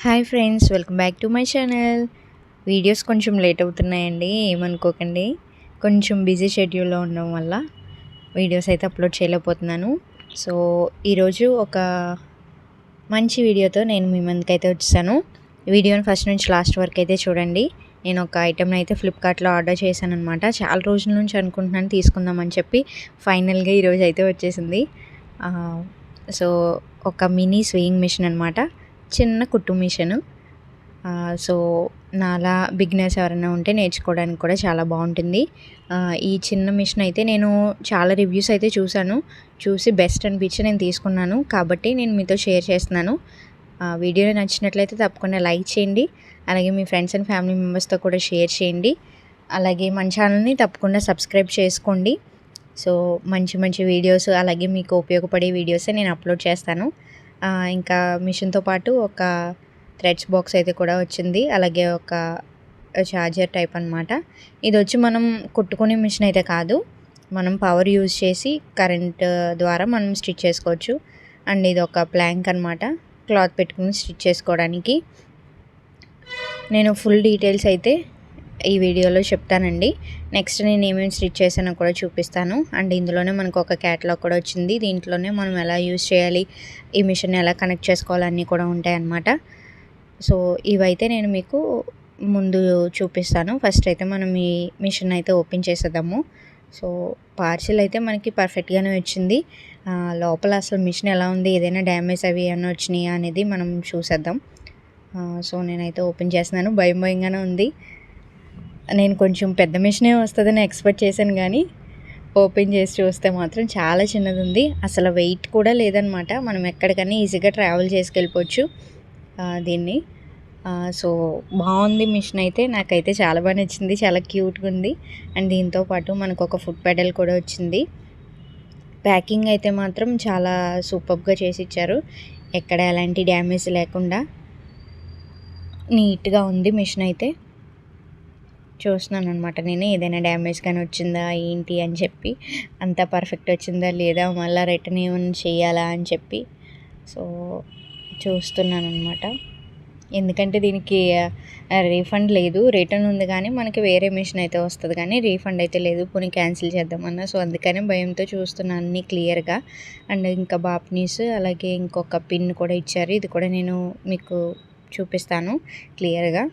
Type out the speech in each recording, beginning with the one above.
Hi friends, welcome back to my channel. Videos కొంచెం late అవుతున్నాయండి, ఏమనుకోకండి. కొంచెం బిజీ షెడ్యూల్లో ఉండడం వల్ల వీడియోస్ అయితే అప్లోడ్ చేయలేకపోతున్నాను. సో ఈరోజు ఒక మంచి వీడియోతో నేను మీ ముందుకైతే వచ్చేసాను. వీడియోని ఫస్ట్ నుంచి లాస్ట్ వరకు అయితే చూడండి. నేను ఒక ఐటెంని అయితే ఫ్లిప్కార్ట్లో ఆర్డర్ చేశాను అనమాట. చాలా రోజుల నుంచి అనుకుంటున్నాను తీసుకుందామని చెప్పి, ఫైనల్గా ఈరోజు అయితే వచ్చేసింది. సో ఒక మినీ స్వింగ్ మిషన్ అనమాట, చిన్న కుట్టు మిషను. సో నాలా బిగినర్స్ ఎవరైనా ఉంటే నేర్చుకోవడానికి కూడా చాలా బాగుంటుంది. ఈ చిన్న మిషన్ అయితే నేను చాలా రివ్యూస్ అయితే చూసి బెస్ట్ అనిపించి నేను తీసుకున్నాను, కాబట్టి నేను మీతో షేర్ చేస్తున్నాను. వీడియో నచ్చినట్లయితే తప్పకుండా లైక్ చేయండి, అలాగే మీ ఫ్రెండ్స్ అండ్ ఫ్యామిలీ మెంబర్స్తో కూడా షేర్ చేయండి. అలాగే మన ఛానల్ని తప్పకుండా సబ్స్క్రైబ్ చేసుకోండి. సో మంచి మంచి వీడియోస్, అలాగే మీకు ఉపయోగపడే వీడియోసే నేను అప్లోడ్ చేస్తాను. ఇంకా మిషన్తో పాటు ఒక థ్రెడ్స్ బాక్స్ అయితే కూడా వచ్చింది, అలాగే ఒక ఛార్జర్ టైప్ అనమాట. ఇది వచ్చి మనం కుట్టుకునే మిషన్ అయితే కాదు, మనం పవర్ యూజ్ చేసి కరెంట్ ద్వారా మనం స్టిచ్ చేసుకోవచ్చు. అండ్ ఇది ఒక ప్లాంక్ అనమాట, క్లాత్ పెట్టుకుని స్టిచ్ చేసుకోవడానికి. నేను ఫుల్ డీటెయిల్స్ అయితే ఈ వీడియోలో చెప్తానండి. నెక్స్ట్ నేను ఏమేమి స్టిచ్ చేశానో కూడా చూపిస్తాను. అండ్ ఇందులోనే మనకు ఒక క్యాటలాగ్ కూడా వచ్చింది, దీంట్లోనే మనం ఎలా యూజ్ చేయాలి, ఈ మిషన్ ఎలా కనెక్ట్ చేసుకోవాలన్నీ కూడా ఉంటాయి అన్నమాట. సో ఇవైతే నేను మీకు ముందు చూపిస్తాను. ఫస్ట్ అయితే మనం ఈ మిషన్ అయితే ఓపెన్ చేసేద్దాము. సో పార్సిల్ అయితే మనకి పర్ఫెక్ట్గానే వచ్చింది. లోపల అసలు మిషన్ ఎలా ఉంది, ఏదైనా డ్యామేజ్ అవి ఏమైనా వచ్చినాయా అనేది మనం చూసేద్దాం. సో నేనైతే ఓపెన్ చేస్తున్నాను, భయంగానే ఉంది. నేను కొంచెం పెద్ద మిషనే వస్తుందని ఎక్స్పెక్ట్ చేశాను, కానీ ఓపెన్ చేసి చూస్తే మాత్రం చాలా చిన్నది ఉంది. అసలు వెయిట్ కూడా లేదనమాట, మనం ఎక్కడికైనా ఈజీగా ట్రావెల్ చేసుకెళ్ళిపోవచ్చు దీన్ని. సో బాగుంది మిషన్ అయితే, నాకైతే చాలా బాగా నచ్చింది, చాలా క్యూట్గా ఉంది. అండ్ దీంతో పాటు మనకు ఒక ఫుట్ పెడల్ కూడా వచ్చింది. ప్యాకింగ్ అయితే మాత్రం చాలా సూపర్గా చేసి ఇచ్చారు, ఎక్కడ ఎలాంటి డ్యామేజ్ లేకుండా నీట్గా ఉంది మిషన్ అయితే. చూస్తున్నాను అనమాట నేను, ఏదైనా డ్యామేజ్ కానీ వచ్చిందా ఏంటి అని చెప్పి, అంతా పర్ఫెక్ట్ వచ్చిందా లేదా, మళ్ళీ రిటర్న్ ఏమైనా చేయాలా అని చెప్పి సో చూస్తున్నాను అనమాట. ఎందుకంటే దీనికి రీఫండ్ లేదు, రిటర్న్ ఉంది కానీ మనకి వేరే మిషన్ అయితే వస్తుంది, కానీ రీఫండ్ అయితే లేదు. పోనీ క్యాన్సిల్ చేద్దామన్నా, సో అందుకనే భయంతో చూస్తున్నాను అన్నీ క్లియర్గా. అండ్ ఇంకా బాప్నీస్, అలాగే ఇంకొక పిన్ కూడా ఇచ్చారు, ఇది కూడా నేను మీకు చూపిస్తాను క్లియర్గా.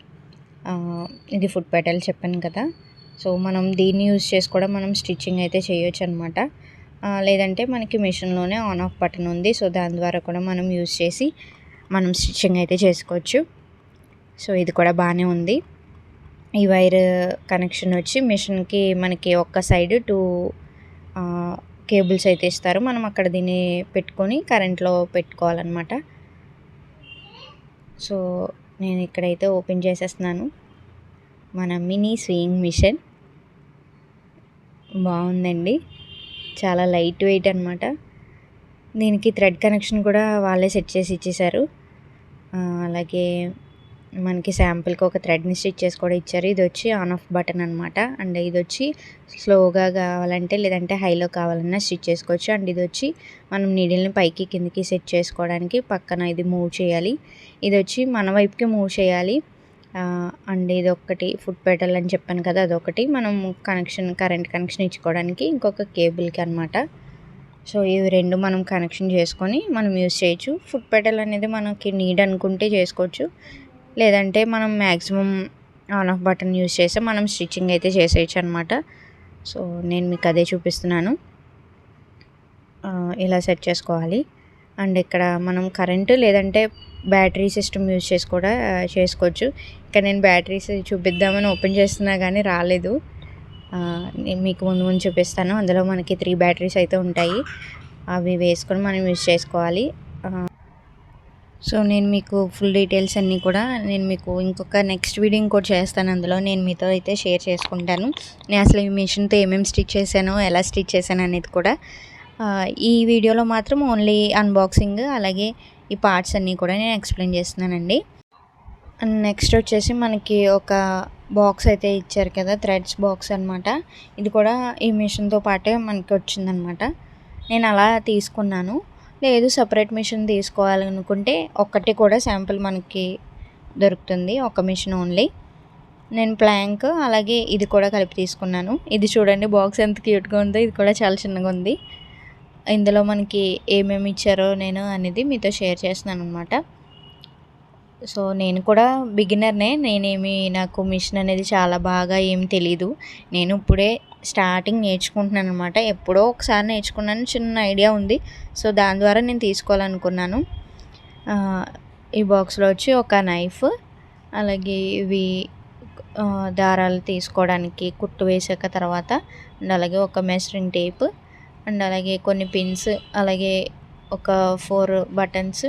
ఇది ఫుట్ పెటల్ చెప్పాను కదా, సో మనం దీన్ని యూజ్ చేసి కూడా మనం స్టిచ్చింగ్ అయితే చేయొచ్చు అనమాట. లేదంటే మనకి మిషన్లోనే ఆన్ ఆఫ్ బటన్ ఉంది, సో దాని ద్వారా కూడా మనం యూజ్ చేసి మనం స్టిచ్చింగ్ అయితే చేసుకోవచ్చు. సో ఇది కూడా బాగానే ఉంది. ఈ వైర్ కనెక్షన్ వచ్చి మిషన్కి మనకి ఒక్క సైడ్ 2 కేబుల్స్ అయితే ఇస్తారు, మనం అక్కడ దీన్ని పెట్టుకొని కరెంట్లో పెట్టుకోవాలన్నమాట. సో నేను ఇక్కడైతే ఓపెన్ చేసేస్తున్నాను మన మినీ స్వింగ్ మిషన్. బాగుందండి, చాలా లైట్ వెయిట్ అనమాట. దీనికి థ్రెడ్ కనెక్షన్ కూడా వాళ్ళే సెట్ చేసి ఇచ్చేసారు. అలాగే మనకి శాంపుల్కి ఒక థ్రెడ్ని స్టిచ్ చేసి కూడా ఇచ్చారు. ఇది వచ్చి ఆన్ ఆఫ్ బటన్ అనమాట. అండ్ ఇది వచ్చి స్లోగా కావాలంటే లేదంటే హైలో కావాలన్నా స్టిచ్ చేసుకోవచ్చు. అండ్ ఇది వచ్చి మనం నీడిల్ని పైకి కిందికి సెట్ చేసుకోవడానికి పక్కన ఇది మూవ్ చేయాలి. ఇది వచ్చి మన వైపుకి మూవ్ చేయాలి. అండ్ ఇది ఒకటి ఫుట్ పెడల్ అని చెప్పాను కదా, అదొకటి మనం కరెంట్ కనెక్షన్ ఇచ్చుకోవడానికి, ఇంకొక కేబుల్కి అనమాట. సో ఇవి రెండు మనం కనెక్షన్ చేసుకొని మనం యూజ్ చేయొచ్చు. ఫుట్ పెడల్ అనేది మనకి నీడ్ అనుకుంటే చేసుకోవచ్చు, లేదంటే మనం maximum on off button use చేస్తే మనం స్టిచ్చింగ్ అయితే చేసేయచ్చు అనమాట. సో నేను మీకు అదే చూపిస్తున్నాను, ఇలా సెట్ చేసుకోవాలి. అండ్ ఇక్కడ మనం కరెంటు లేదంటే బ్యాటరీ సిస్టమ్ యూజ్ చేసి కూడా చేసుకోవచ్చు. ఇక్కడ నేను బ్యాటరీస్ చూపిద్దామని ఓపెన్ చేస్తున్నా కానీ రాలేదు, నేను మీకు ముందు చూపిస్తాను. అందులో మనకి 3 బ్యాటరీస్ అయితే ఉంటాయి, అవి వేసుకొని మనం యూజ్ చేసుకోవాలి. సో నేను మీకు ఫుల్ డీటెయిల్స్ అన్నీ కూడా నేను మీకు ఇంకొక నెక్స్ట్ వీడియో ఇంకోటి చేస్తాను, అందులో నేను మీతో అయితే షేర్ చేసుకుంటాను. నేను అసలు ఈ మిషన్తో ఏమేమి స్టిచ్ చేశానో, ఎలా స్టిచ్ చేశాను అనేది కూడా. ఈ వీడియోలో మాత్రం ఓన్లీ అన్బాక్సింగ్, అలాగే ఈ పార్ట్స్ అన్నీ కూడా నేను ఎక్స్ప్లెయిన్ చేస్తున్నానండి. అండ్ నెక్స్ట్ వచ్చేసి మనకి ఒక బాక్స్ అయితే ఇచ్చారు కదా, థ్రెడ్స్ బాక్స్ అనమాట. ఇది కూడా ఈ మిషన్తో పాటే మనకి వచ్చిందనమాట. నేను అలా తీసుకున్నాను. లేదు సపరేట్ మిషన్ తీసుకోవాలనుకుంటే ఒక్కటి కూడా శాంపుల్ మనకి దొరుకుతుంది, ఒక మిషన్ ఓన్లీ. నేను ప్లాంక్ అలాగే ఇది కూడా కలిపి తీసుకున్నాను. ఇది చూడండి బాక్స్ ఎంత క్యూట్గా ఉందో, ఇది కూడా చాలా చిన్నగా ఉంది. ఇందులో మనకి ఏమేమి ఇచ్చారో నేను అనేది మీతో షేర్ చేస్తున్నాను అనమాట. సో నేను కూడా బిగినర్నే, నాకు మిషన్ అనేది చాలా బాగా ఏం తెలీదు. నేను ఇప్పుడే స్టార్టింగ్ నేర్చుకుంటున్నాను అనమాట. ఎప్పుడో ఒకసారి నేర్చుకున్నాను, చిన్న ఐడియా ఉంది. సో దాని ద్వారా నేను తీసుకోవాలనుకున్నాను. ఈ బాక్స్లో వచ్చి ఒక నైఫ్, అలాగే ఇవి దారాలు తీసుకోవడానికి కుట్టు వేసాక తర్వాత, అండ్ అలాగే ఒక మెజరింగ్ టేప్, అండ్ అలాగే కొన్ని పిన్స్, అలాగే ఒక 4 బటన్స్,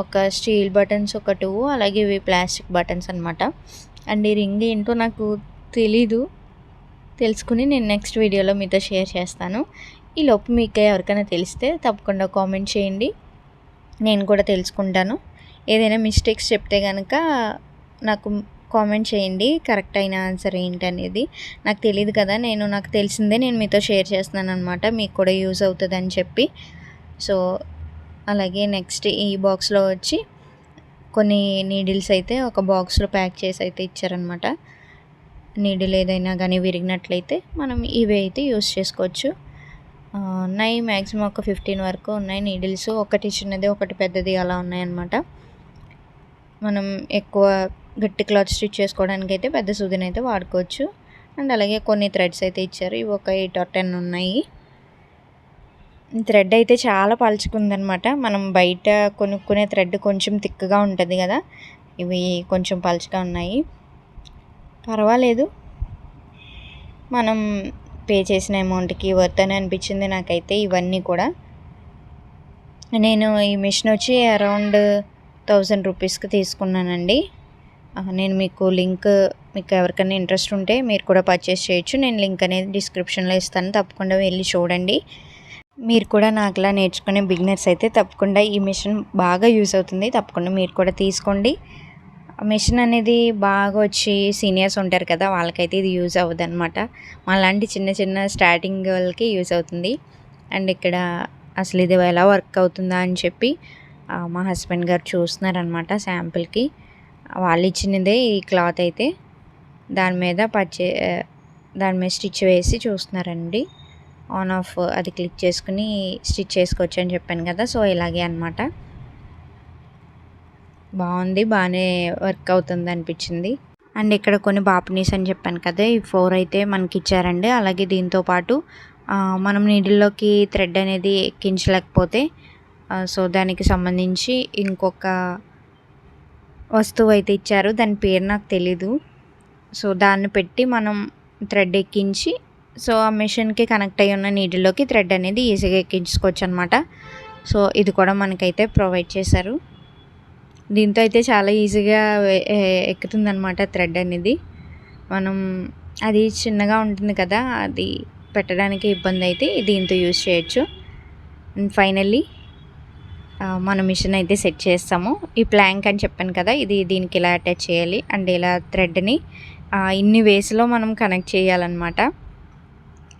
ఒక స్టీల్ బటన్స్ ఒక 2, అలాగే ఇవి ప్లాస్టిక్ బటన్స్ అనమాట. అండ్ ఈ రింగ్ ఏంటో నాకు తెలీదు, తెలుసుకుని నేను నెక్స్ట్ వీడియోలో మీతో షేర్ చేస్తాను. ఈలోపు మీకు ఎవరికైనా తెలిస్తే తప్పకుండా కామెంట్ చేయండి, నేను కూడా తెలుసుకుంటాను. ఏదైనా మిస్టేక్స్ చెప్తే కనుక నాకు కామెంట్ చేయండి, కరెక్ట్ అయిన ఆన్సర్ ఏంటనేది. నాకు తెలియదు కదా, నాకు తెలిసిందే నేను మీతో షేర్ చేస్తున్నాను అనమాట, మీకు కూడా యూజ్ అవుతుందని చెప్పి. సో అలాగే నెక్స్ట్ ఈ బాక్స్లో వచ్చి కొన్ని నీడిల్స్ అయితే ఒక బాక్స్లో ప్యాక్ చేసి అయితే ఇచ్చారనమాట. నీడిల్ ఏదైనా కానీ విరిగినట్లయితే మనం ఇవి అయితే యూస్ చేసుకోవచ్చు. ఉన్నాయి మ్యాక్సిమం ఒక 15 వరకు ఉన్నాయి నీడిల్స్, ఒకటి చిన్నది ఒకటి పెద్దది అలా ఉన్నాయన్నమాట. మనం ఎక్కువ గట్టి క్లాత్ స్టిచ్ చేసుకోవడానికి అయితే పెద్ద సూదిని అయితే వాడుకోవచ్చు. అండ్ అలాగే కొన్ని థ్రెడ్స్ అయితే ఇచ్చారు, ఇవి ఒక 8 or 10 ఉన్నాయి. థ్రెడ్ అయితే చాలా పలుచుకుందనమాట. మనం బయట కొనుక్కునే థ్రెడ్ కొంచెం థిక్గా ఉంటుంది కదా, ఇవి కొంచెం పలుచగా ఉన్నాయి. పర్వాలేదు, మనం పే చేసిన అమౌంట్కి వర్త్ అని అనిపించింది నాకైతే ఇవన్నీ కూడా. నేను ఈ మిషన్ వచ్చి అరౌండ్ 1000 రూపీస్కి తీసుకున్నానండి. నేను మీకు ఎవరికైనా ఇంట్రెస్ట్ ఉంటే మీరు కూడా పర్చేస్ చేయొచ్చు. నేను లింక్ అనేది డిస్క్రిప్షన్లో ఇస్తాను, తప్పకుండా వెళ్ళి చూడండి. మీరు కూడా నాకులా నేర్చుకునే బిగినర్స్ అయితే తప్పకుండా ఈ మిషన్ బాగా యూజ్ అవుతుంది, తప్పకుండా మీరు కూడా తీసుకోండి. మిషన్ అనేది బాగా వచ్చి సీనియర్స్ ఉంటారు కదా, వాళ్ళకైతే ఇది యూజ్ అవ్వదు అనమాట. మాలాంటి చిన్న చిన్న స్టార్టింగ్ వాళ్ళకి యూజ్ అవుతుంది. అండ్ ఇక్కడ అసలు ఇది ఎలా వర్క్ అవుతుందా అని చెప్పి మా హస్బెండ్ గారు చూస్తున్నారనమాట శాంపిల్కి. వాళ్ళు ఇచ్చినదే ఈ క్లాత్ అయితే, దాని మీద స్టిచ్ వేసి చూస్తున్నారండి. ఆన్ ఆఫ్ అది క్లిక్ చేసుకుని స్టిచ్ చేసుకోవచ్చు అని చెప్పాను కదా, సో ఇలాగే అనమాట. బాగుంది, బాగానే వర్క్ అవుతుంది అనిపించింది. అండ్ ఇక్కడ కొన్ని బాపినీస్ అని చెప్పాను కదా, ఈ 4 అయితే మనకి ఇచ్చారండి. అలాగే దీంతోపాటు మనం నీడిల్లోకి థ్రెడ్ అనేది ఎక్కించలేకపోతే సో దానికి సంబంధించి ఇంకొక వస్తువు అయితే ఇచ్చారు, దాని పేరు నాకు తెలీదు. సో దాన్ని పెట్టి మనం థ్రెడ్ ఎక్కించి, సో ఆ మిషన్కి కనెక్ట్ అయ్యి ఉన్న నీడిల్లోకి థ్రెడ్ అనేది ఈజీగా ఎక్కించుకోవచ్చు అనమాట. సో ఇది కూడా మనకైతే ప్రొవైడ్ చేశారు. దీంతో అయితే చాలా ఈజీగా ఎక్కుతుంది అనమాట థ్రెడ్ అనేది. మనం అది చిన్నగా ఉంటుంది కదా, అది పెట్టడానికి ఇబ్బంది అయితే దీంతో యూజ్ చేయొచ్చు. అండ్ ఫైనల్లీ మన మిషన్ అయితే సెట్ చేస్తాము. ఈ ప్లాంక్ అని చెప్పాను కదా, దీనికి ఇలా అటాచ్ చేయాలి. అండ్ ఇలా థ్రెడ్ని ఇన్ని వేస్లో మనం కనెక్ట్ చేయాలన్నమాట.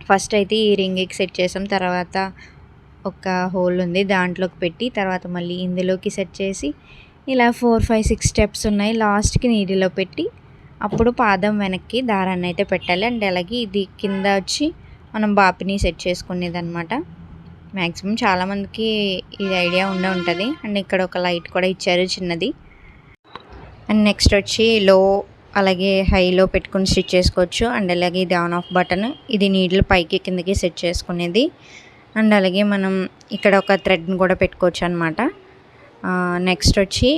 ఫస్ట్ అయితే ఈ రింగ్కి సెట్ చేసాం, తర్వాత ఒక హోల్ ఉంది దాంట్లోకి పెట్టి, తర్వాత మళ్ళీ ఇందులోకి సెట్ చేసి, ఇలా 4, 5, 6 స్టెప్స్ ఉన్నాయి. లాస్ట్కి నీడిలో పెట్టి అప్పుడు పాదం వెనక్కి దారాన్ని అయితే పెట్టాలి. అండ్ అలాగే ఇది కింద వచ్చి మనం బాపిని సెట్ చేసుకునేది అనమాట. మ్యాక్సిమం చాలామందికి ఇది ఐడియా ఉంటుంది. అండ్ ఇక్కడ ఒక లైట్ కూడా ఇచ్చారు చిన్నది. అండ్ నెక్స్ట్ వచ్చి లో అలాగే హైలో పెట్టుకుని స్టిచ్ చేసుకోవచ్చు. అండ్ అలాగే ఇది ఆన్ ఆఫ్ బటన్, ఇది నీడిల్ పైకి కిందకి సెట్ చేసుకునేది. అండ్ అలాగే మనం ఇక్కడ ఒక థ్రెడ్ని కూడా పెట్టుకోవచ్చు అనమాట. నెక్స్ట్ వచ్చి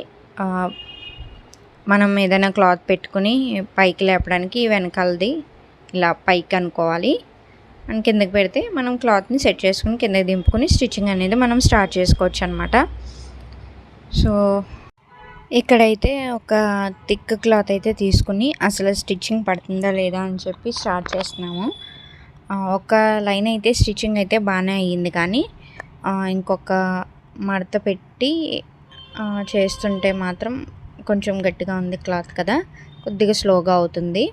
మనం ఏదైనా క్లాత్ పెట్టుకుని పైకి లేపడానికి వెనకాలది ఇలా పైకి అనుకోవాలి. అండ్ కిందకి పెడితే మనం క్లాత్ని సెట్ చేసుకుని కిందకి దింపుకుని స్టిచ్చింగ్ అనేది మనం స్టార్ట్ చేసుకోవచ్చు అనమాట. సో ఇక్కడైతే ఒక థిక్ క్లాత్ అయితే తీసుకుని అసలు స్టిచ్చింగ్ పడుతుందా లేదా అని చెప్పి స్టార్ట్ చేస్తున్నాము. ఒక లైన్ అయితే స్టిచ్చింగ్ అయితే బాగానే అయ్యింది, కానీ ఇంకొక మడత పెట్టి చేస్తుంటే మాత్రం కొంచెం గట్టిగా ఉంది క్లాత్ కదా, కొద్దిగా స్లోగా అవుతుంది.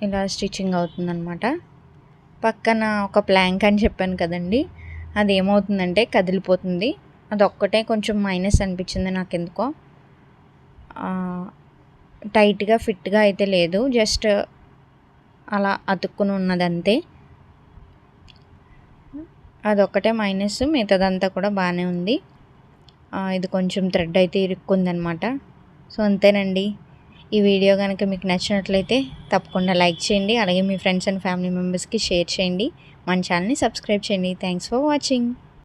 ఇలా స్టిచ్చింగ్ అవుతుందన్నమాట. పక్కన ఒక ప్లాంక్ అని చెప్పాను కదండి, అది ఏమవుతుందంటే కదిలిపోతుంది. అదొక్కటే కొంచెం మైనస్ అనిపించింది నాకెందుకో. టైట్‌గా ఫిట్‌గా అయితే లేదు. జస్ట్ అలా అతుక్కుని ఉన్నదంతే. అదొక్కటే మైనస్. మిగతాదంతా కూడా బాగానే ఉంది. ఇది కొంచెం థ్రెడ్ అయితే ఇరుక్కుందనమాట. సో అంతేనండి. ఈ వీడియో కనుక మీకు నచ్చినట్లయితే తప్పకుండా లైక్ చేయండి. అలాగే మీ ఫ్రెండ్స్ అండ్ ఫ్యామిలీ మెంబర్స్కి షేర్ చేయండి. మన ఛానల్ని సబ్స్క్రైబ్ చేయండి. Thanks for watching.